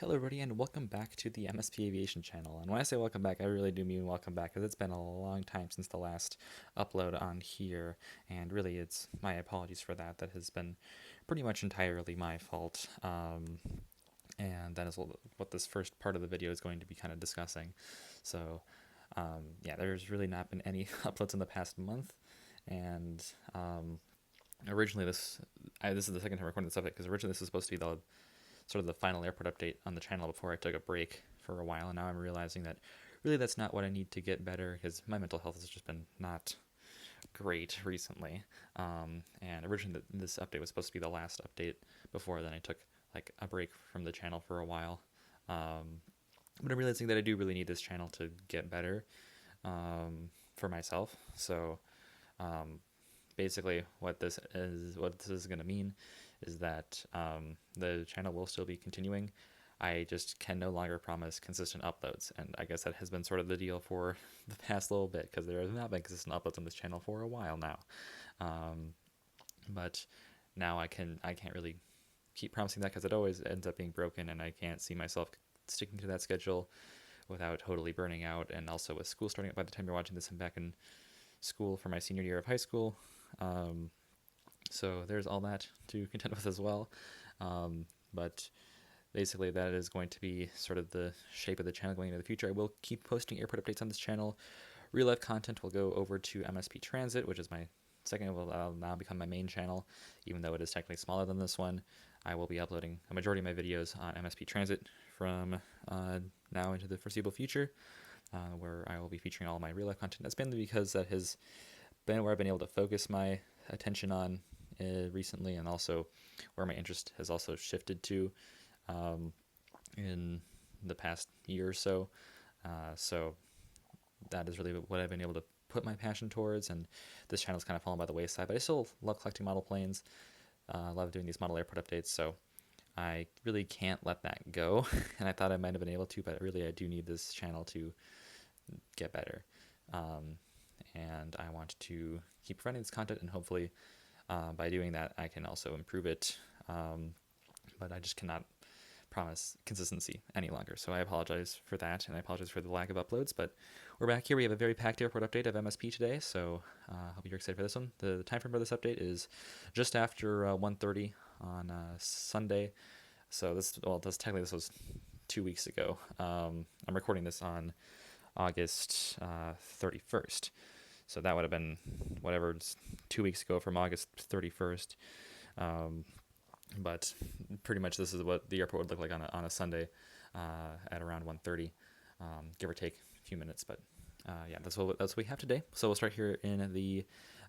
Hello everybody and welcome back to the MSP Aviation channel. And when I say welcome back, I really do mean welcome back because it's been a long time since the last upload on here, and really it's my apologies for that. That has been pretty much entirely my fault. And that is what this first part of the video is going to be kind of discussing. So yeah, there's really not been any uploads in the past month, and originally this is the second time recording this update because originally this was supposed to be the sort of the final airport update on the channel before I took a break for a while, and now I'm realizing that really that's not what I need to get better because my mental health has just been not great recently. And originally this update was supposed to be the last update before then I took like a break from the channel for a while. But I'm realizing that I do really need this channel to get better for myself. So basically what this is going to mean is that the channel will still be continuing. I just can no longer promise consistent uploads, and I guess that has been sort of the deal for the past little bit because there have not been consistent uploads on this channel for a while now. But now I can't really keep promising that because it always ends up being broken, and I can't see myself sticking to that schedule without totally burning out. And also with school starting up by the time you're watching this, I'm back in school for my senior year of high school. So there's all that to contend with as well. But basically that is going to be sort of the shape of the channel going into the future. I will keep posting airport updates on this channel. Real life content will go over to MSP Transit, which is my second, will now become my main channel, even though it is technically smaller than this one. I will be uploading a majority of my videos on MSP Transit from now into the foreseeable future, where I will be featuring all my real life content. That's mainly because that has been where I've been able to focus my attention on recently, and also where my interest has also shifted to in the past year or so. So that is really what I've been able to put my passion towards, and this channel's kind of fallen by the wayside, but I still love collecting model planes. Love doing these model airport updates, so I really can't let that go. And I thought I might have been able to, but really I do need this channel to get better. And I want to keep providing this content, and hopefully by doing that I can also improve it. But I just cannot promise consistency any longer. So I apologize for that, and I apologize for the lack of uploads, but we're back here. We have a very packed airport update of MSP today, so I hope you're excited for this one. The time frame for this update is just after 1:30 on Sunday. So this was 2 weeks ago. I'm recording this on August 31st. So that would have been whatever, 2 weeks ago from August 31st. But pretty much this is what the airport would look like on a Sunday at around 1:30, give or take a few minutes. But yeah, that's what we have today. So we'll start here in the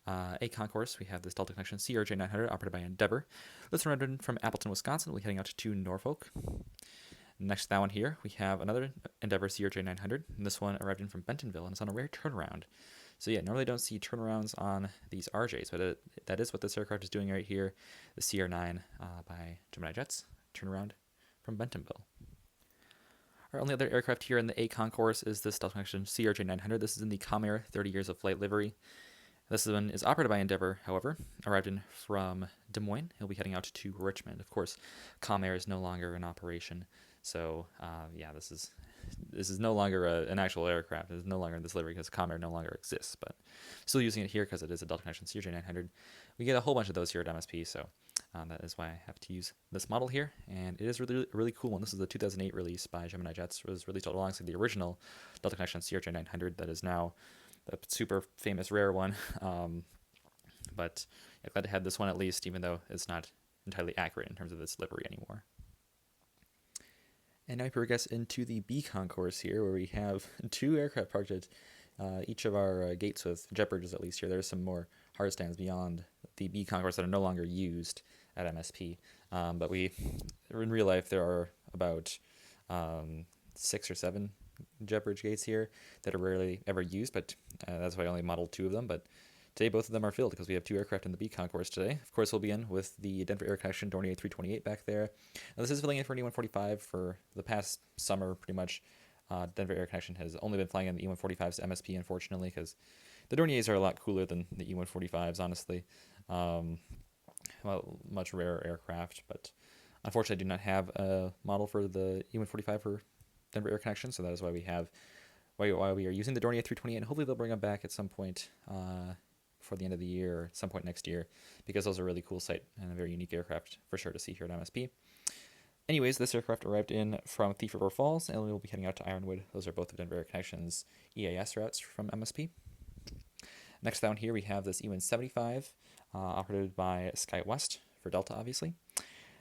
A concourse. We have this Delta Connection CRJ 900 operated by Endeavor. This one from Appleton, Wisconsin. We'll be heading out to Norfolk. Next to that one here, we have another Endeavor CRJ 900. And this one arrived in from Bentonville, and it's on a rare turnaround. So yeah, normally don't see turnarounds on these RJs, but that is what this aircraft is doing right here. The CR9 by Gemini Jets, turnaround from Bentonville. Our only other aircraft here in the A concourse is this Delta Connection CRJ 900. This is in the Comair 30 years of flight livery. This one is operated by Endeavor, however, arrived in from Des Moines. He'll be heading out to Richmond. Of course, Comair is no longer in operation, so yeah, this is no longer an actual aircraft. It is no longer in this livery because Comair no longer exists, but still using it here because it is a Delta Connection CRJ 900. We get a whole bunch of those here at MSP, so that is why I have to use this model here, and it is really, really cool one. This is the 2008 release by Gemini Jets. It was released alongside the original Delta Connection CRJ 900 that is now the super famous rare one. But I'm glad to have this one at least, even though it's not entirely accurate in terms of its livery anymore. And now we progress into the B concourse here, where we have two aircraft parked at each of our gates with jet bridges at least here. There's some more hard stands beyond the B concourse that are no longer used at MSP. But in real life, there are about 6 or 7 jet bridge gates here that are rarely ever used, but that's why I only modeled 2 of them. But today, both of them are filled because we have 2 aircraft in the B concourse today. Of course, we'll be in with the Denver Air Connection Dornier 328 back there. Now, this is filling in for an E145 for the past summer, pretty much. Denver Air Connection has only been flying in the E145s to MSP, unfortunately, because the Dorniers are a lot cooler than the E145s, honestly. Well, much rarer aircraft, but Unfortunately, I do not have a model for the E145 for Denver Air Connection, so that is why we are using the Dornier 328, and hopefully they'll bring them back at some point for the end of the year or at some point next year, because those are a really cool sight and a very unique aircraft for sure to see here at MSP. Anyways, this aircraft arrived in from Thief River Falls, and we will be heading out to Ironwood. Those are both of Denver Air Connection's EAS routes from MSP. Next down here, we have this E175, operated by SkyWest for Delta, obviously.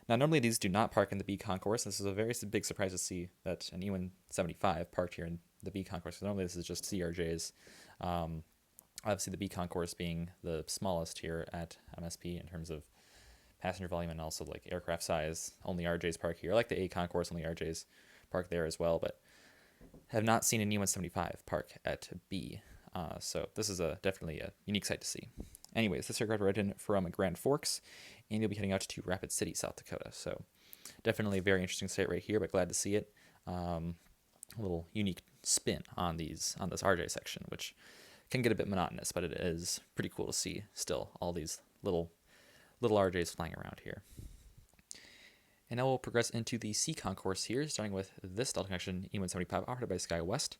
Now, normally these do not park in the B concourse. This is a very big surprise to see that an E175 parked here in the B concourse. Normally this is just CRJs. Obviously the B concourse being the smallest here at MSP in terms of passenger volume and also like aircraft size. Only RJs park here. I like the A concourse, only RJs park there as well, but have not seen an E175 park at B. So this is definitely a unique sight to see. Anyways, this aircraft arrived in from Grand Forks, and you'll be heading out to Rapid City, South Dakota. So definitely a very interesting sight right here, but glad to see it. A little unique spin on this RJ section, which can get a bit monotonous, but it is pretty cool to see still all these little RJs flying around here. And now we'll progress into the C concourse here, starting with this Delta Connection E175 operated by SkyWest.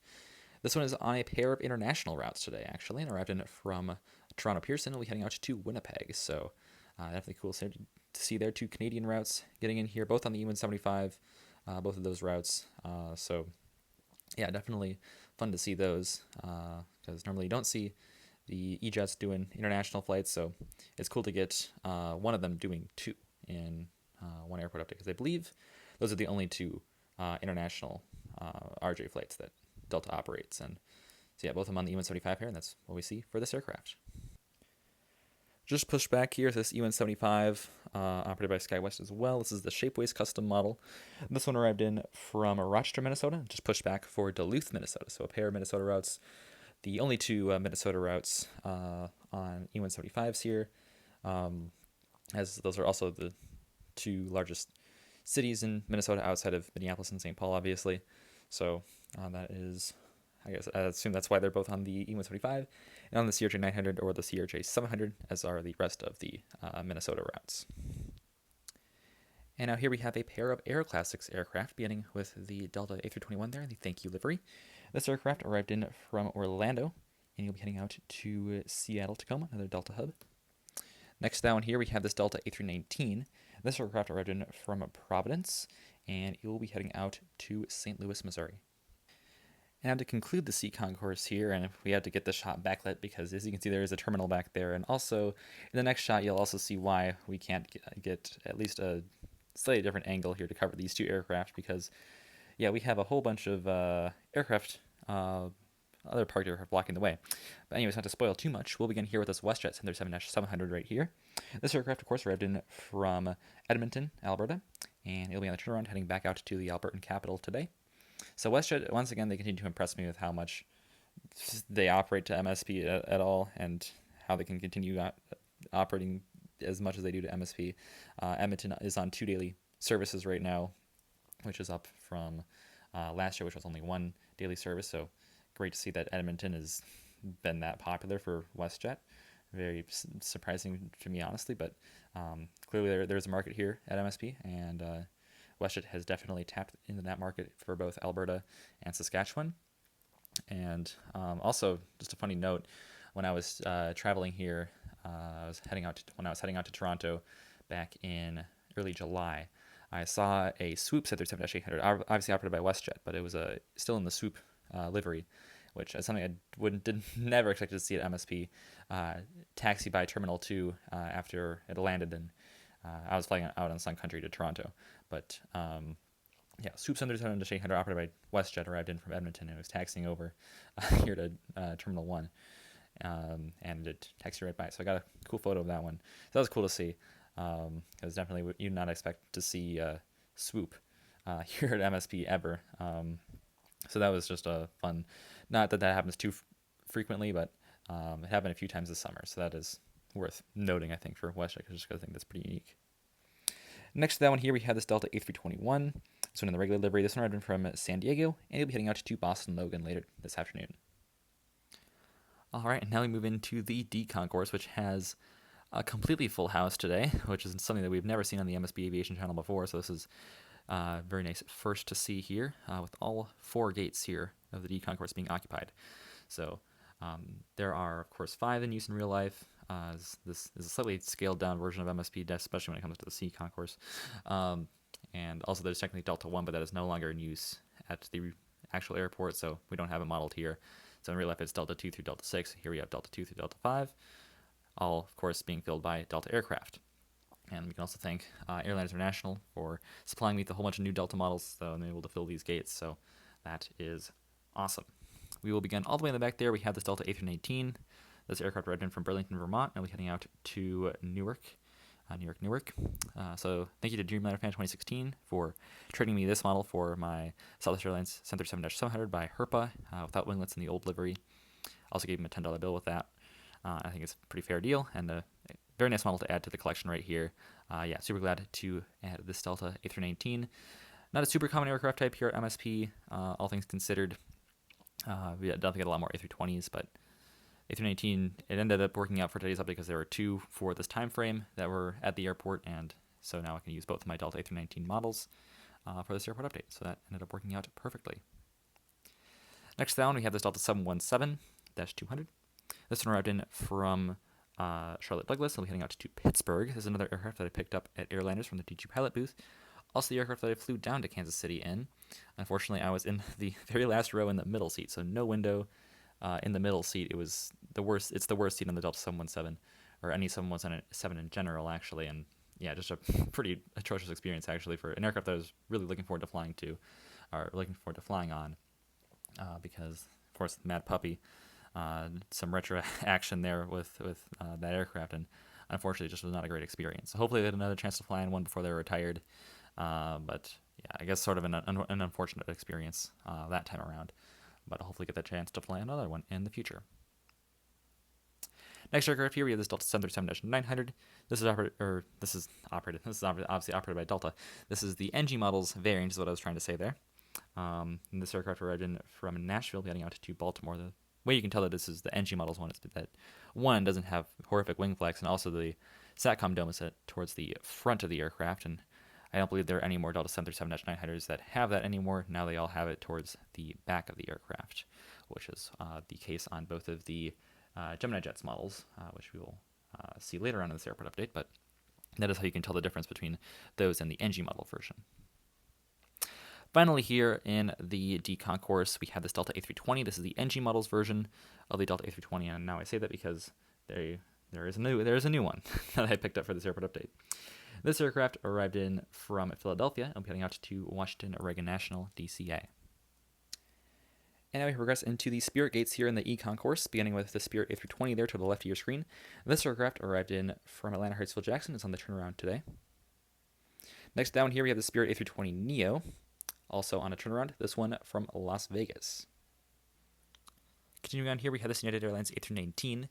This one is on a pair of international routes today, actually, and arrived in from Toronto Pearson. We'll be heading out to Winnipeg, so definitely cool to see their 2 Canadian routes getting in here, both on the E175, both of those routes. So yeah, definitely fun to see those, because normally you don't see the E-Jets doing international flights, so it's cool to get one of them doing 2 in one airport update, because I believe those are the only 2 international RJ flights that Delta operates. And so yeah, both of them on the E175 here, and that's what we see for this aircraft. Just push back here, this E175 operated by SkyWest as well. This is the Shapeways custom model. This one arrived in from Rochester, Minnesota. Just pushed back for Duluth, Minnesota. So a pair of Minnesota routes. The only 2 Minnesota routes on E175s here, as those are also the 2 largest cities in Minnesota outside of Minneapolis and St. Paul, obviously. So that is, I guess, I assume that's why they're both on the E175 and on the CRJ 900 or the CRJ 700, as are the rest of the Minnesota routes. And now here we have a pair of Air Classics aircraft, beginning with the Delta A321 there, the thank you livery. This aircraft arrived in from Orlando, and you'll be heading out to Seattle, Tacoma, another Delta hub. Next down here we have this Delta A319. This aircraft arrived in from Providence, and it will be heading out to St. Louis, Missouri. And to conclude the C concourse here, and we had to get the shot backlit because, as you can see, there is a terminal back there. And also, in the next shot, you'll also see why we can't get at least a slightly different angle here to cover these 2 aircraft, because, yeah, we have a whole bunch of aircraft, other parked aircraft blocking the way. But anyways, not to spoil too much, we'll begin here with this WestJet 737-700 right here. This aircraft, of course, arrived in from Edmonton, Alberta, and it'll be on the turnaround heading back out to the Albertan capital today. So WestJet, once again, they continue to impress me with how much they operate to MSP at all, and how they can continue operating as much as they do to MSP. Edmonton is on 2 daily services right now, which is up from last year, which was only 1 daily service. So great to see that Edmonton has been that popular for WestJet. Very surprising to me, honestly, but clearly there's a market here at MSP, and WestJet has definitely tapped into that market for both Alberta and Saskatchewan. And also, just a funny note, when I was traveling here, I was heading out to Toronto back in early July, I saw a Swoop 737-800, obviously operated by WestJet, but it was still in the Swoop livery, which is something I never expected to see at MSP. Taxi by Terminal 2 after it landed, and I was flying out on Sun Country to Toronto. But yeah, Swoop 737-800 operated by WestJet arrived in from Edmonton, and it was taxiing over here to Terminal 1, and it taxied right by. So I got a cool photo of that one. So that was cool to see, because definitely you'd not expect to see Swoop here at MSP ever. So that was just a fun, not that happens too frequently, but it happened a few times this summer. So that is worth noting, I think, for WestJet, just because I think that's pretty unique. Next to that one here, we have this Delta A321. This one in the regular livery. This one arrived in from San Diego, and you'll be heading out to Boston Logan later this afternoon. All right, and now we move into the D concourse, which has a completely full house today, which is something that we've never seen on the MSP Aviation channel before. So this is very nice first to see here, with all 4 gates here of the D concourse being occupied. So there are, of course, 5 in use in real life. This is a slightly scaled down version of MSP, especially when it comes to the C concourse. And also there's technically Delta 1, but that is no longer in use at the actual airport, so we don't have it modeled here. So in real life, it's Delta 2 through Delta 6. Here we have Delta 2 through Delta 5, all, of course, being filled by Delta aircraft. And we can also thank Airliners International for supplying me with a whole bunch of new Delta models, so I'm able to fill these gates, so that is awesome. We will begin all the way in the back there. We have this Delta A318. This aircraft arrived in from Burlington, Vermont, and we're heading out to Newark. So thank you to Dreamliner Fan 2016 for trading me this model for my Southwest Airlines 737-700 by Herpa without winglets in the old livery. Also gave him a $10 bill with that. I think it's a pretty fair deal and a very nice model to add to the collection right here. Super glad to add this Delta A319. Not a super common aircraft type here at MSP, all things considered. We definitely get a lot more A320s, but A319, it ended up working out for today's update because there were 2 for this time frame that were at the airport, and so now I can use both of my Delta A319 models for this airport update. So that ended up working out perfectly. Next down, we have this Delta 717-200. This one arrived in from Charlotte Douglas. I'll be heading out to Pittsburgh. This is another aircraft that I picked up at Airliners from the DG pilot booth. Also the aircraft that I flew down to Kansas City in. Unfortunately, I was in the very last row in the middle seat, so no window in the middle seat. It was the worst. It's the worst seat on the Delta 717, or any 717 in general, actually. And yeah, just a pretty atrocious experience, actually, for an aircraft that I was really looking forward to flying on, because, of course, Mad Puppy, some retro action there with that aircraft, and unfortunately, it just was not a great experience. So hopefully, they had another chance to fly in one before they were retired. But yeah, I guess sort of an unfortunate experience that time around. But I'll hopefully get the chance to fly another one in the future. Next aircraft here, we have this Delta 737-900. This is obviously operated by Delta. This is the NG models variant, is what I was trying to say there. And this aircraft arrived in from Nashville, heading out to Baltimore. The way you can tell that this is the NG models one is that one doesn't have horrific wing flex, and also the SATCOM dome is set towards the front of the aircraft, and I don't believe there are any more Delta 737-900s that have that anymore. Now they all have it towards the back of the aircraft, which is the case on both of the Gemini Jets models, which we will see later on in this airport update, but that is how you can tell the difference between those and the NG model version. Finally, here in the D concourse, we have this Delta A320. This is the NG models version of the Delta A320, and now I say that because there is a new one that I picked up for this airport update. This aircraft arrived in from Philadelphia and will be heading out to Washington Reagan National, DCA. And now we progress into the Spirit gates here in the E concourse, beginning with the Spirit A320 there to the left of your screen. This aircraft arrived in from Atlanta Hartsfield Jackson. It's on the turnaround today. Next down here we have the Spirit A320 Neo, also on a turnaround. This one from Las Vegas. Continuing on here, we have this United Airlines A319.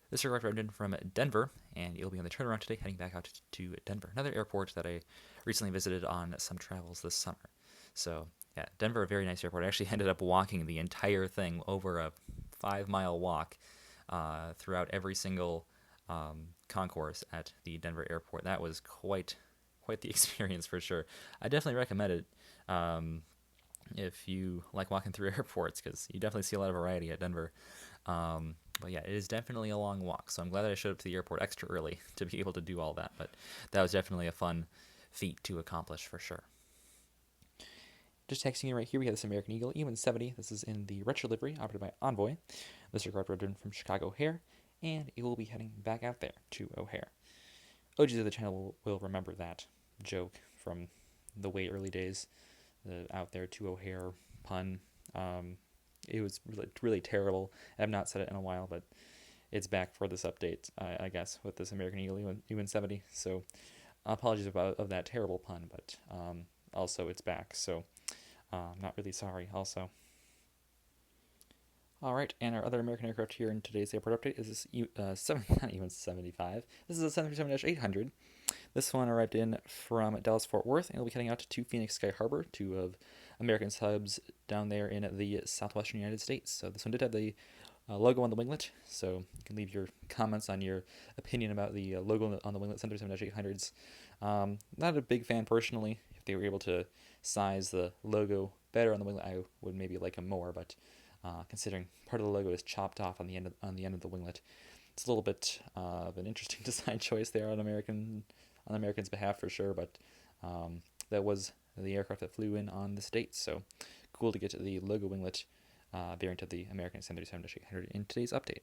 This aircraft arrived in from Denver, and it'll be on the turnaround today, heading back out to Denver, another airport that I recently visited on some travels this summer. So, yeah, Denver, a very nice airport. I actually ended up walking the entire thing over a 5-mile walk throughout every single concourse at the Denver airport. That was quite the experience for sure. I definitely recommend it if you like walking through airports, because you definitely see a lot of variety at Denver. But yeah, it is definitely a long walk, so I'm glad that I showed up to the airport extra early to be able to do all that, but that was definitely a fun feat to accomplish for sure. Just texting you right here, we have this American Eagle E-170. This is in the retro livery, operated by Envoy. This aircraft arrived in from Chicago O'Hare, and it will be heading back out there to O'Hare. OGs of the channel will remember that joke from the way early days, the out there to O'Hare pun. It was really terrible. I've not said it in a while, but it's back for this update, I guess, with this American Eagle E-170. So apologies of that terrible pun, but also it's back. So I'm not really sorry also. All right, and our other American aircraft here in today's airport update is this not even 75. This is a 737-800. This one arrived in from Dallas-Fort Worth, and will be heading out to Phoenix Sky Harbor, 2 of American's hubs down there in the southwestern United States. So this one did have the logo on the winglet. So you can leave your comments on your opinion about the logo on the winglet 737-800s. Not a big fan personally. If they were able to size the logo better on the winglet, I would maybe like them more. But considering part of the logo is chopped off on the end of the winglet, it's a little bit of an interesting design choice there on Americans' behalf for sure. But that was the aircraft that flew in on this date, so cool to get the logo winglet variant of the American 737-800 in today's update.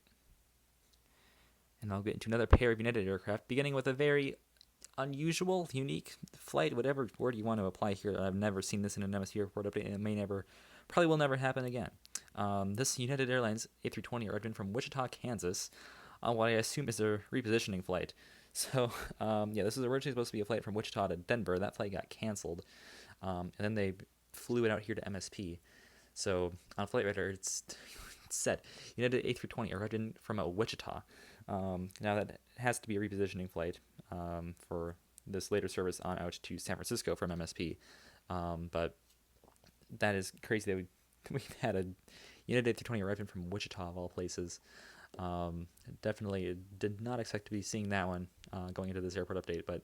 And I'll get into another pair of United aircraft, beginning with a very unusual, unique flight, whatever word you want to apply here. I've never seen this in an MSP report update, and it probably will never happen again. This United Airlines A320 arrived in from Wichita, Kansas, on what I assume is a repositioning flight. So, this was originally supposed to be a flight from Wichita to Denver. That flight got canceled, and then they flew it out here to MSP. So, on Flight Radar, it's said United A320 arrived in from Wichita. Now, that has to be a repositioning flight for this later service on out to San Francisco from MSP. But that is crazy that we've had a United A320 arrive in from Wichita, of all places. Definitely did not expect to be seeing that one going into this airport update, but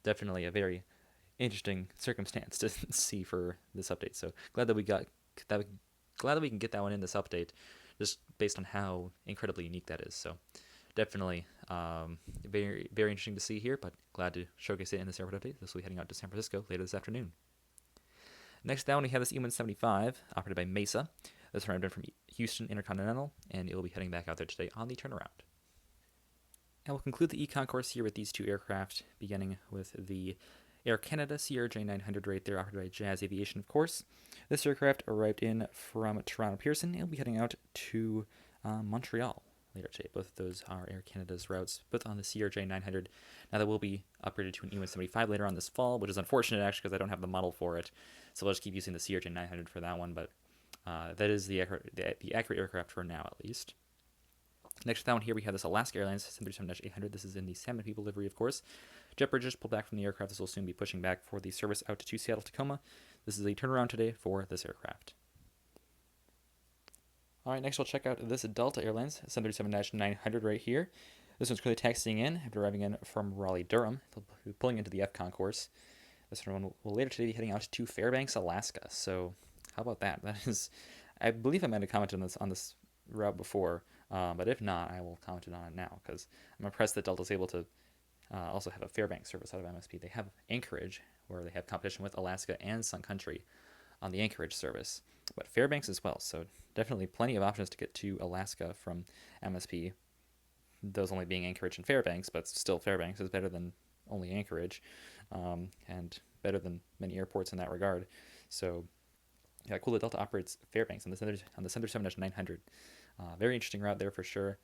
definitely a very interesting circumstance to see for this update. So glad that we can get that one in this update, just based on how incredibly unique that is. So definitely very, very interesting to see here, but glad to showcase it in this airport update. This will be heading out to San Francisco later this afternoon. Next down, we have this E175 operated by Mesa. This arrived in from Houston Intercontinental, and it will be heading back out there today on the turnaround. And we'll conclude the e-concourse here with these two aircraft, beginning with the Air Canada CRJ900 right there, operated by Jazz Aviation, of course. This aircraft arrived in from Toronto Pearson. It'll be heading out to Montreal later today. Both of those are Air Canada's routes, both on the CRJ900. Now, that will be upgraded to an E175 later on this fall, which is unfortunate, actually, because I don't have the model for it. So we'll just keep using the CRJ900 for that one, but that is the accurate aircraft for now, at least. Next down here, we have this Alaska Airlines 737-800. This is in the Salmon People livery, of course. Jet bridges pulled back from the aircraft. This will soon be pushing back for the service out to Seattle-Tacoma. This is a turnaround today for this aircraft. All right, next we'll check out this Delta Airlines 737-900 right here. This one's currently taxiing in after arriving in from Raleigh-Durham. They'll be pulling into the F concourse. This one will later today be heading out to Fairbanks, Alaska. So how about that? That is, I believe I might have commented on this route before, but if not, I will comment on it now because I'm impressed that Delta is able to also have a Fairbanks service out of MSP. They have Anchorage, where they have competition with Alaska and Sun Country on the Anchorage service, but Fairbanks as well. So definitely plenty of options to get to Alaska from MSP. Those only being Anchorage and Fairbanks, but still Fairbanks is better than only Anchorage, and better than many airports in that regard. So yeah, cool that Delta operates Fairbanks on the 737-900. Very interesting route there for sure,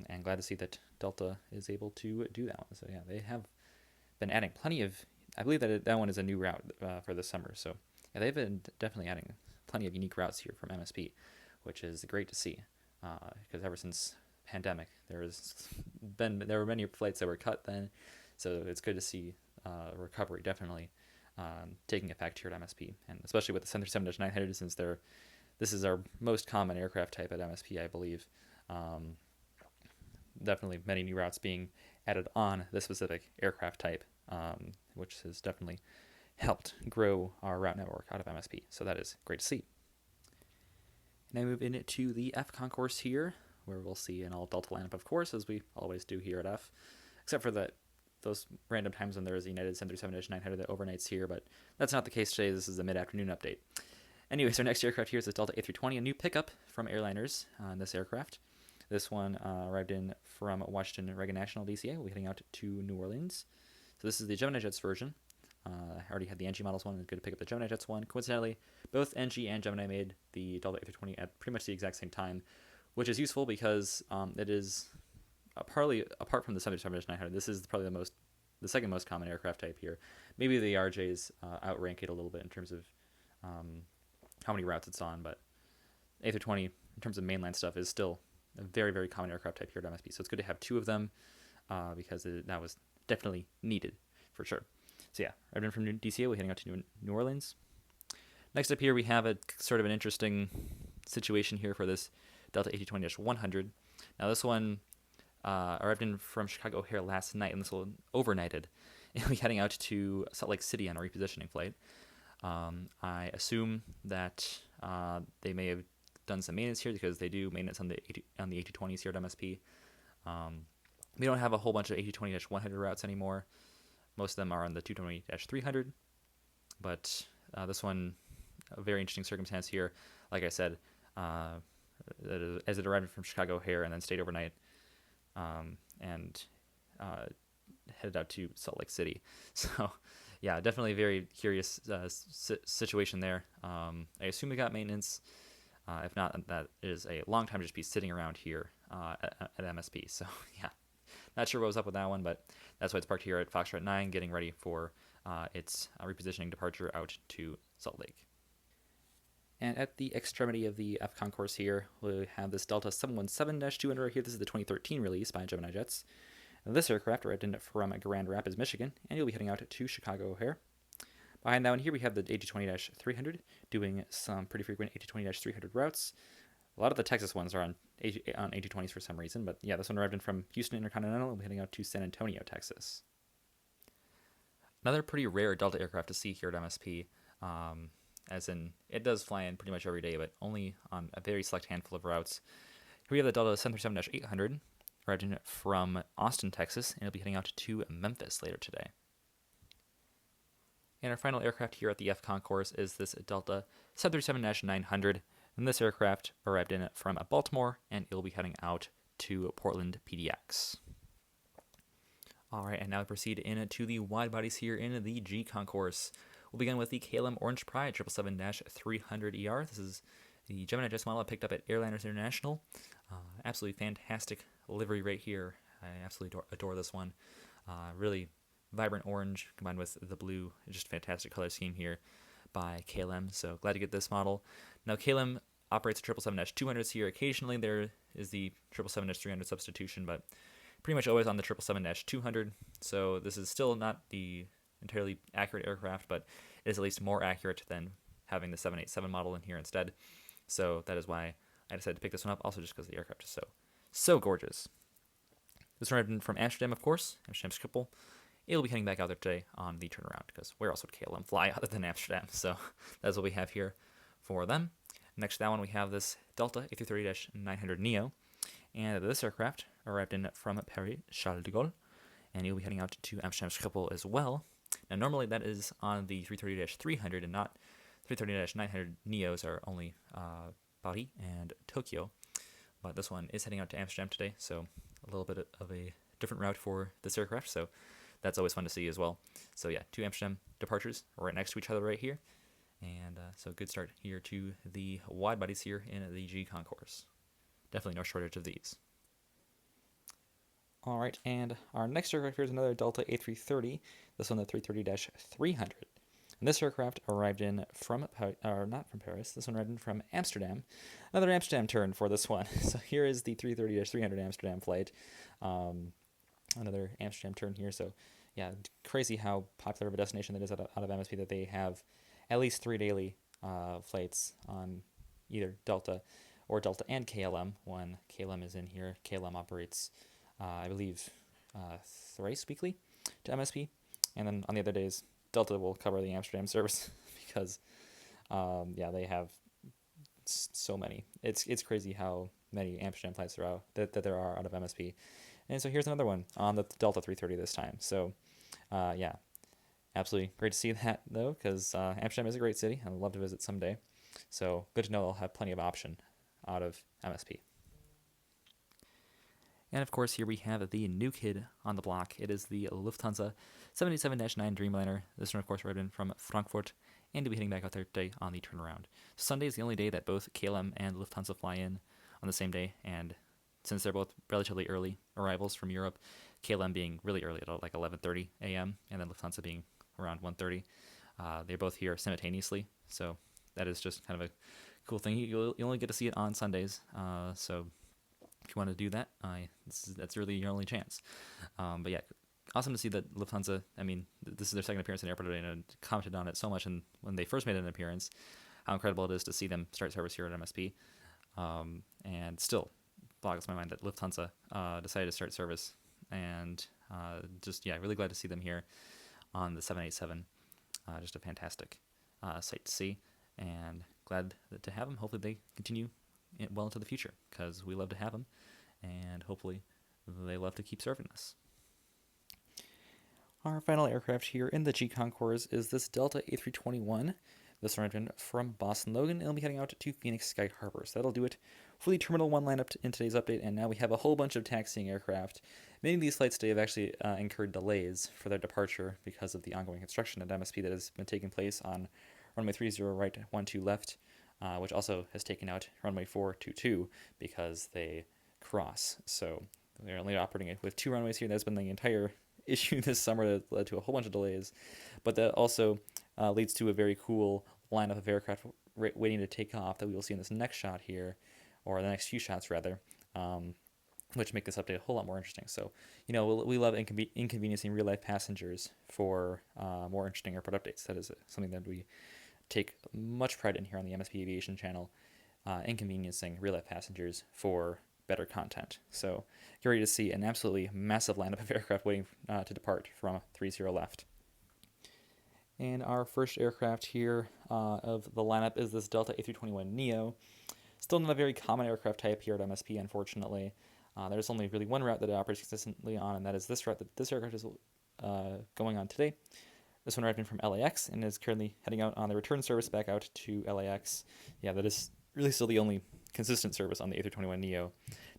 and glad to see that Delta is able to do that one. So yeah, they have been adding plenty of, I believe that one is a new route for this summer. So yeah, they've been definitely adding plenty of unique routes here from MSP, which is great to see, because ever since pandemic, there were many flights that were cut then, so it's good to see recovery definitely taking effect here at MSP, and especially with the 737-900, since this is our most common aircraft type at MSP, I believe. Definitely many new routes being added on this specific aircraft type, which has definitely helped grow our route network out of MSP. So that is great to see. Now move into the F concourse here, where we'll see an all Delta lineup, of course, as we always do here at F, except for those random times when there is a United 737-900 that overnights here, but that's not the case today. This is a mid-afternoon update. Anyways, our next aircraft here is the Delta A320, a new pickup from Airliners on this aircraft. This one arrived in from Washington Reagan National DCA. We'll be heading out to New Orleans. So this is the Gemini Jets version. I already had the NG models one. It's good to pick up the Gemini Jets one. Coincidentally, both NG and Gemini made the Delta A320 at pretty much the exact same time, which is useful because it is apart from the 737-900, this is probably the second most common aircraft type here. Maybe the RJs outrank it a little bit in terms of how many routes it's on, but A320 in terms of mainline stuff is still a very, very common aircraft type here at MSP. So it's good to have two of them because that was definitely needed for sure. So yeah, I've been from DCA. We're heading out to New Orleans. Next up here, we have a sort of an interesting situation here for this Delta A220-100. Now this one arrived in from Chicago O'Hare last night, and this will overnighted. It'll be heading out to Salt Lake City on a repositioning flight. I assume that they may have done some maintenance here because they do maintenance on the A220s here at MSP. We don't have a whole bunch of A220-100 routes anymore. Most of them are on the 220-300, but this one, a very interesting circumstance here. Like I said, as it arrived from Chicago O'Hare and then stayed overnight, and headed out to Salt Lake City. So, yeah, definitely a very curious situation there. I assume we got maintenance. If not, that is a long time to just be sitting around here at MSP. So, yeah, not sure what was up with that one, but that's why it's parked here at Foxtrot 9, getting ready for its repositioning departure out to Salt Lake. And at the extremity of the F concourse here, we have this Delta 717-200 right here. This is the 2013 release by Gemini Jets. And this aircraft arrived in from Grand Rapids, Michigan, and you'll be heading out to Chicago O'Hare. Behind that one here, we have the A220-300 doing some pretty frequent A220-300 routes. A lot of the Texas ones are on A220s for some reason, but yeah, this one arrived in from Houston Intercontinental and we're heading out to San Antonio, Texas. Another pretty rare Delta aircraft to see here at MSP, as in it does fly in pretty much every day, but only on a very select handful of routes. Here we have the Delta 737-800, arrived in from Austin, Texas, and it'll be heading out to Memphis later today. And our final aircraft here at the F concourse is this Delta 737-900, and this aircraft arrived in from Baltimore, and it'll be heading out to Portland PDX. All right, and now we proceed into the wide bodies here in the G concourse. We'll begin with the KLM Orange Pride 777-300ER. This is the Gemini Jets model I picked up at Airliners International. Absolutely fantastic livery right here. I absolutely adore this one. Really vibrant orange combined with the blue. Just fantastic color scheme here by KLM. So glad to get this model. Now KLM operates 777-200s here. Occasionally there is the 777-300 substitution, but pretty much always on the 777-200. So this is still not the entirely accurate aircraft, but it is at least more accurate than having the 787 model in here instead. So that is why I decided to pick this one up, also just because the aircraft is so gorgeous. This one arrived from Amsterdam, of course, Amsterdam Schiphol. It'll be heading back out there today on the turnaround, because where else would KLM fly other than Amsterdam? So that's what we have here for them. Next to that one, we have this Delta A330-900neo, and this aircraft arrived in from Paris Charles de Gaulle, and it'll be heading out to Amsterdam Schiphol as well. Now, normally that is on the 330-300 and not 330-900 neos are only Paris and Tokyo, but this one is heading out to Amsterdam today, so a little bit of a different route for this aircraft, so that's always fun to see as well. So yeah, 2 Amsterdam departures right next to each other right here, and so good start here to the wide bodies here in the G concourse. Definitely no shortage of these. All right, and our next aircraft here is another Delta A330, this one the 330-300. And this aircraft arrived in from, or not from Paris, this one arrived in from Amsterdam. Another Amsterdam turn for this one. So here is the 330-300 Amsterdam flight. Another Amsterdam turn here. So yeah, crazy how popular of a destination that is out of MSP that they have at least 3 daily flights on either Delta or Delta and KLM. When KLM is in here, KLM operates, I believe, thrice weekly to MSP. And then on the other days, Delta will cover the Amsterdam service because, yeah, they have so many. It's crazy how many Amsterdam flights that there are out of MSP. And so here's another one on the Delta 330 this time. So, yeah, absolutely great to see that, though, because Amsterdam is a great city. I'd love to visit someday. So good to know they'll have plenty of option out of MSP. And of course, here we have the new kid on the block. It is the Lufthansa 77-9 Dreamliner. This one, of course, arrived in from Frankfurt, and will be heading back out there today on the turnaround. Sunday is the only day that both KLM and Lufthansa fly in on the same day, and since they're both relatively early arrivals from Europe, KLM being really early at like 11:30 a.m., and then Lufthansa being around 1:30, they're both here simultaneously, so that is just kind of a cool thing. You only get to see it on Sundays, so if you want to do that, that's really your only chance. But yeah, awesome to see that Lufthansa, I mean, this is their second appearance in the airport today, and I commented on it so much and when they first made an appearance, how incredible it is to see them start service here at MSP. And still boggles my mind that Lufthansa decided to start service. And just, yeah, really glad to see them here on the 787. Just a fantastic sight to see, and glad to have them. Hopefully they continue well into the future, because we love to have them, and hopefully they love to keep serving us. Our final aircraft here in the G Concourse is this Delta A321. This one arrived from Boston Logan, and it'll be heading out to Phoenix Sky Harbor. So that'll do it for the Terminal 1 lineup in today's update, and now we have a whole bunch of taxiing aircraft. Many of these flights today have actually incurred delays for their departure because of the ongoing construction at MSP that has been taking place on runway 30 right, 12 left, which also has taken out runway 422 because they cross. So they're only operating it with 2 runways here. That's been the entire issue this summer that led to a whole bunch of delays, but that also leads to a very cool lineup of aircraft waiting to take off that we will see in this next shot here, or the next few shots rather, which make this update a whole lot more interesting. So, we love inconveniencing real-life passengers for more interesting airport updates. That is something that we take much pride in here on the MSP Aviation channel, inconveniencing real-life passengers for better content. So get ready to see an absolutely massive lineup of aircraft waiting to depart from 30 left. And our first aircraft here of the lineup is this Delta A321neo. Still not a very common aircraft type here at MSP, unfortunately. There's only really one route that it operates consistently on, and that is this route that this aircraft is going on today. This one arrived in from LAX and is currently heading out on the return service back out to LAX. Yeah, that is really still the only consistent service on the A321neo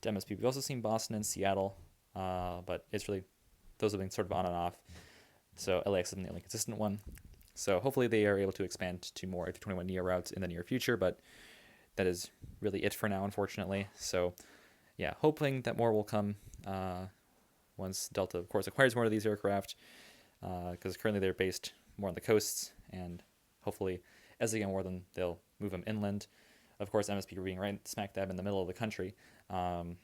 to MSP. We've also seen Boston and Seattle, but it's really, those have been sort of on and off. So LAX has been the only consistent one. So hopefully they are able to expand to more A321neo routes in the near future, but that is really it for now, unfortunately. So yeah, hoping that more will come once Delta, of course, acquires more of these aircraft, because currently they're based more on the coasts, and hopefully as they get more, then they'll move them inland. Of course, MSP being right smack dab in the middle of the country, I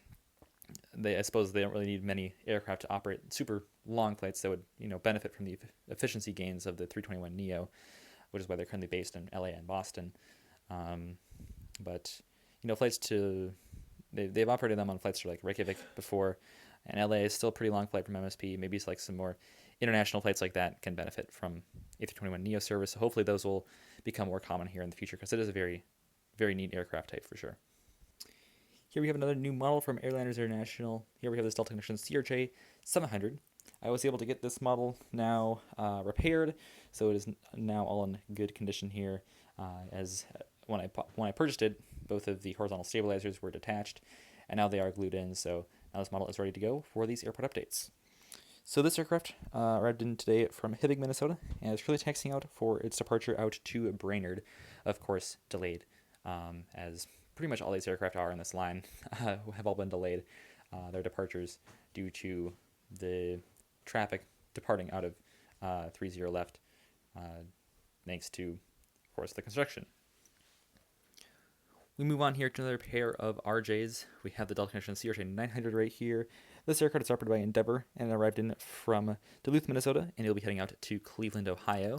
suppose they don't really need many aircraft to operate super long flights that would benefit from the efficiency gains of the 321neo, which is why they're currently based in LA and Boston. But flights to they've operated them on flights to like Reykjavik before, and LA is still a pretty long flight from MSP. Maybe it's like some more international flights like that can benefit from A321neo service. So hopefully those will become more common here in the future, because it is a very, very neat aircraft type for sure. Here we have another new model from Airliners International. Here we have this Delta Connection CRJ 700. I was able to get this model now repaired, so it is now all in good condition here. As when I purchased it, both of the horizontal stabilizers were detached, and now they are glued in. So now this model is ready to go for these airport updates. So this aircraft arrived in today from Hibbing, Minnesota, and is currently taxiing out for its departure out to Brainerd. Of course, delayed, as pretty much all these aircraft are in this line have all been delayed, their departures, due to the traffic departing out of 30 left, thanks to, of course, the construction. We move on here to another pair of RJs. We have the Delta Connection CRJ 900 right here. This aircraft is operated by Endeavor and arrived in from Duluth, Minnesota, and it'll be heading out to Cleveland, Ohio,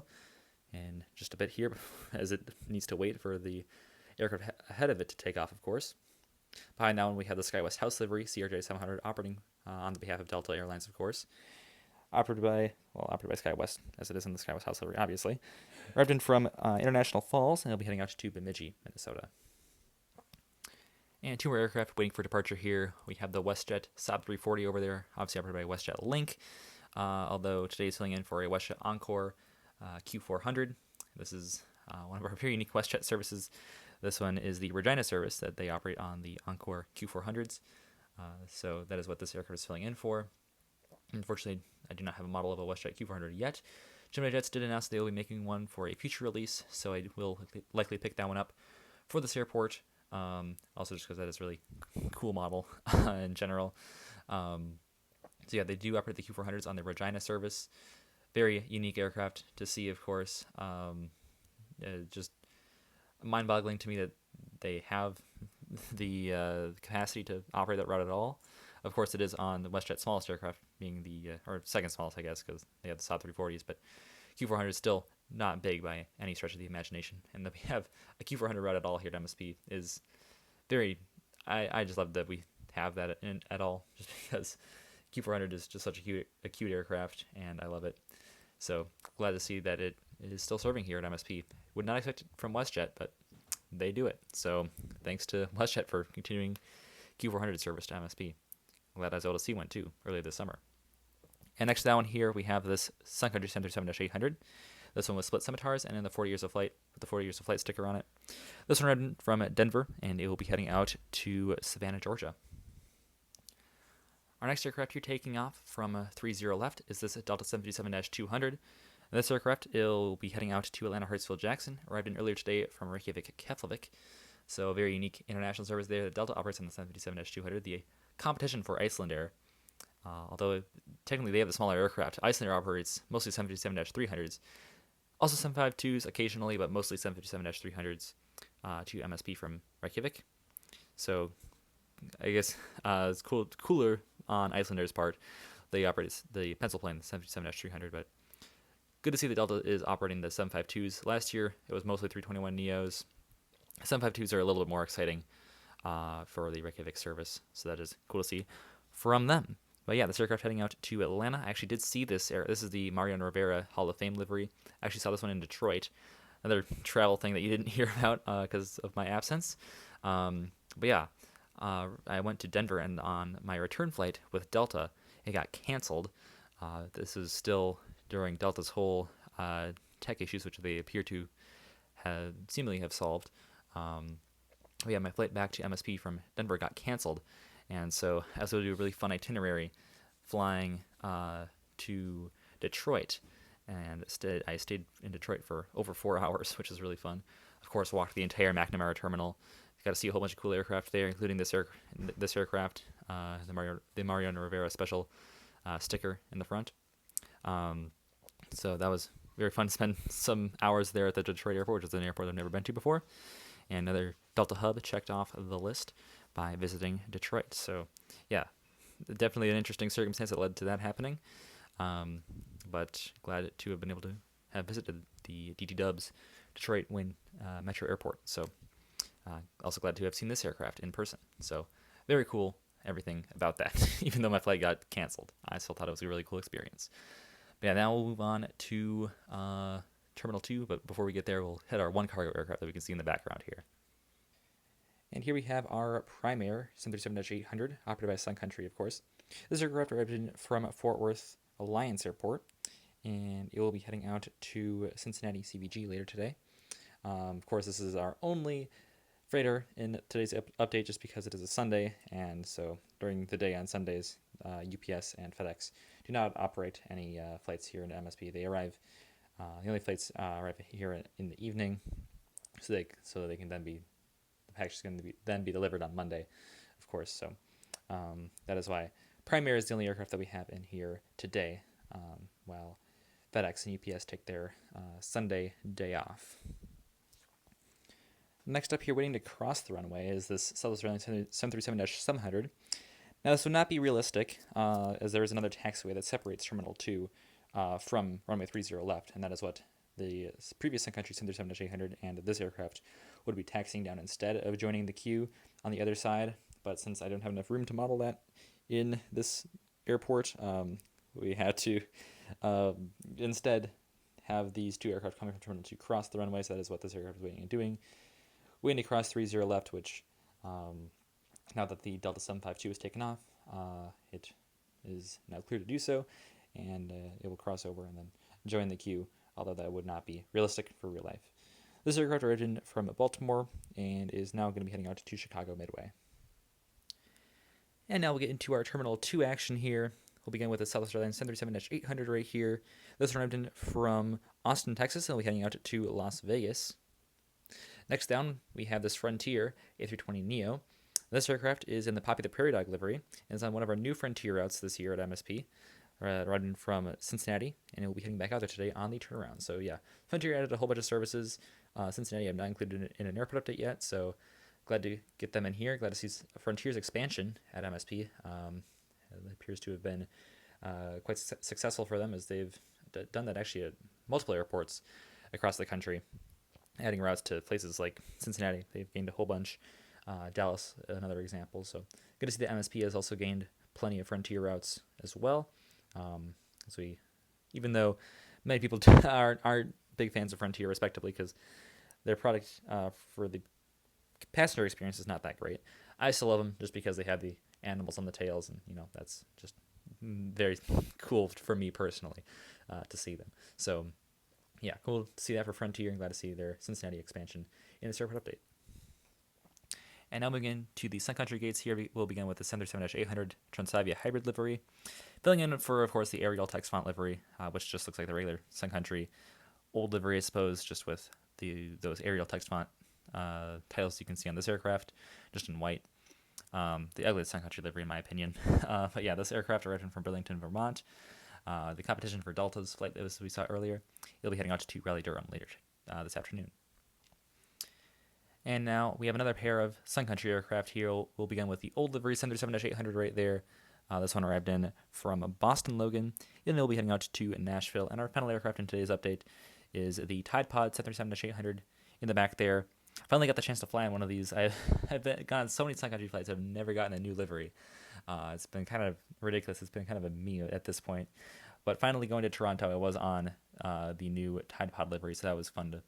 in just a bit here, as it needs to wait for the aircraft ahead of it to take off, of course. Behind that one, we have the SkyWest House livery, CRJ 700, operating on the behalf of Delta Airlines, of course. Operated by SkyWest, as it is in the SkyWest House livery, obviously. Arrived in from International Falls, and it'll be heading out to Bemidji, Minnesota. And 2 more aircraft waiting for departure here. We have the WestJet Saab 340 over there, obviously operated by WestJet Link, although today is filling in for a WestJet Encore Q400. This is one of our very unique WestJet services. This one is the Regina service that they operate on the Encore Q400s. So that is what this aircraft is filling in for. Unfortunately, I do not have a model of a WestJet Q400 yet. Gemini Jets did announce they will be making one for a future release, so I will likely pick that one up for this airport. Also just because that is a really cool model in general. So yeah, they do operate the Q400s on the Regina service. Very unique aircraft to see, of course. Just mind-boggling to me that they have the capacity to operate that route at all. Of course, it is on the WestJet's smallest aircraft, being the or second smallest, I guess, because they have the Saab 340s. But Q400 is still not big by any stretch of the imagination, and that we have a Q400 route at all here at MSP is very, I just love that we have that at all, just because Q400 is just such a cute aircraft, and I love it. So glad to see that it is still serving here at MSP. Would not expect it from WestJet, but they do it. So thanks to WestJet for continuing Q400 service to MSP. Glad I was able to see one too earlier this summer. And next to that one here, we have this Sun Country 737-800. This one was split scimitars and in the 40 years of flight with the 40 years of flight sticker on it. This one ran from Denver, and it will be heading out to Savannah, Georgia. Our next aircraft here taking off from 30 left is this Delta 737-200. This aircraft will be heading out to Atlanta Hartsfield Jackson, arrived in earlier today from Reykjavik, Keflavik. So a very unique international service there. The Delta operates on the 737-200, the competition for Icelandair. Although technically they have the smaller aircraft, Icelandair operates mostly 737-300s. Also 752s occasionally, but mostly 757-300s to MSP from Reykjavik. So I guess it's cooler on Icelandair's part. They operate the pencil plane, the 757-300, but good to see that Delta is operating the 752s. Last year, it was mostly 321neos. 752s are a little bit more exciting for the Reykjavik service, so that is cool to see from them. But yeah, this aircraft heading out to Atlanta. I actually did see this This is the Mariano Rivera Hall of Fame livery. I actually saw this one in Detroit. Another travel thing that you didn't hear about because of my absence. But yeah, I went to Denver, and on my return flight with Delta, it got canceled. This is still during Delta's whole tech issues, which they appear to seemingly have solved. Yeah, my flight back to MSP from Denver got canceled, and so I was able to do a really fun itinerary flying to Detroit, and I stayed in Detroit for over 4 hours, which was really fun. Of course, walked the entire McNamara terminal. Got to see a whole bunch of cool aircraft there, including this aircraft, the Mariano Rivera special sticker in the front. So that was very fun to spend some hours there at the Detroit airport, which is an airport I've never been to before. And another Delta hub checked off the list by visiting Detroit. So yeah, definitely an interesting circumstance that led to that happening. But glad to have been able to have visited the DT Dubs Detroit Wayne Metro Airport. So also glad to have seen this aircraft in person. So very cool, everything about that. Even though my flight got canceled, I still thought it was a really cool experience. But yeah, now we'll move on to Terminal 2, but before we get there, we'll hit our one cargo aircraft that we can see in the background here. And here we have our Prime Air 737-800, operated by Sun Country, of course. This aircraft arrived from Fort Worth Alliance Airport, and it will be heading out to Cincinnati CVG later today. Of course, this is our only freighter in today's update just because it is a Sunday, and so during the day on Sundays, UPS and FedEx do not operate any flights here in MSP. They arrive, the only flights arrive here in the evening, so they can then be, the package is going to then be delivered on Monday, of course. So that is why Prime Air is the only aircraft that we have in here today, while FedEx and UPS take their Sunday day off. Next up here, waiting to cross the runway, is this Southwest Airlines 737-700. Now, this would not be realistic, as there is another taxiway that separates Terminal 2 from runway 30 left, and that is what the previous Sun Country 737-800 and this aircraft would be taxiing down instead of joining the queue on the other side. But since I don't have enough room to model that in this airport, we had to instead have these two aircraft coming from Terminal 2 cross the runway, so that is what this aircraft is waiting and doing. Waiting to cross 30 left, which now that the Delta 752 is taken off, it is now clear to do so, and it will cross over and then join the queue, although that would not be realistic for real life. This aircraft originated from Baltimore and is now going to be heading out to Chicago Midway. And now we'll get into our Terminal 2 action here. We'll begin with the Southwest Airlines 737-800 right here. This arrived in from Austin, Texas, and will be heading out to Las Vegas. Next down, we have this Frontier A320neo. This aircraft is in the popular Prairie Dog livery and is on one of our new Frontier routes this year at MSP, arriving from Cincinnati, and it will be heading back out there today on the turnaround. So yeah, Frontier added a whole bunch of services. Cincinnati I'm not included in an airport update yet, so glad to get them in here. Glad to see Frontier's expansion at MSP. It appears to have been quite successful for them, as they've done that actually at multiple airports across the country, adding routes to places like Cincinnati. They've gained a whole bunch. Dallas, another example. So good to see that MSP has also gained plenty of Frontier routes as well. As we, even though many people aren't big fans of Frontier, respectively, because their product for the passenger experience is not that great. I still love them just because they have the animals on the tails, and that's just very cool for me personally to see them. So yeah, cool to see that for Frontier, and glad to see their Cincinnati expansion in this airport update. And now moving to the Sun Country gates here, we'll begin with the 737-800 Transavia hybrid livery. Filling in for, of course, the Arial text font livery, which just looks like the regular Sun Country old livery, I suppose, just with those Arial text font titles you can see on this aircraft, just in white. The ugliest Sun Country livery, in my opinion. But yeah, this aircraft arrived from Burlington, Vermont. The competition for Delta's flight, as we saw earlier, it'll be heading out to Raleigh-Durham later this afternoon. And now we have another pair of Sun Country aircraft here. We'll begin with the old livery 737-800 right there. This one arrived in from Boston Logan, and they'll be heading out to Nashville. And our final aircraft in today's update is the Tide Pod 737-800 in the back there. Finally got the chance to fly on one of these. I've gone on so many Sun Country flights. I've never gotten a new livery. It's been kind of ridiculous. It's been kind of a me at this point. But finally going to Toronto, I was on the new Tide Pod livery, so that was fun to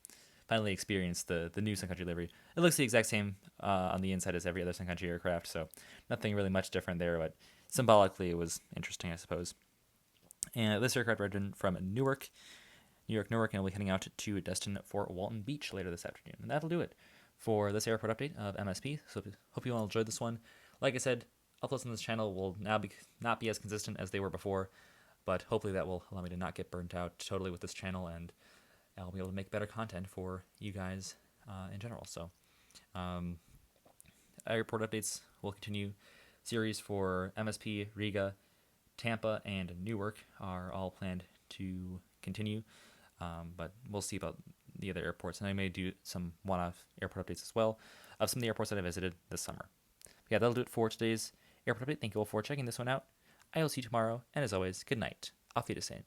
finally experience the new Sun Country livery. It looks the exact same on the inside as every other Sun Country aircraft, so nothing really much different there, but symbolically it was interesting, I suppose. And this aircraft arrived from Newark, and we'll be heading out to Destin for Walton Beach later this afternoon. And that'll do it for this airport update of MSP. So hope you all enjoyed this one. Like I said, uploads on this channel will now not be as consistent as they were before, but hopefully that will allow me to not get burnt out totally with this channel, and I'll be able to make better content for you guys in general. So airport updates will continue. Series for MSP, Riga, Tampa, and Newark are all planned to continue, but we'll see about the other airports, and I may do some one-off airport updates as well of some of the airports that I visited this summer. But yeah, that'll do it for today's airport update. Thank you all for checking this one out. I will see you tomorrow, and as always, good night. Auf Wiedersehen.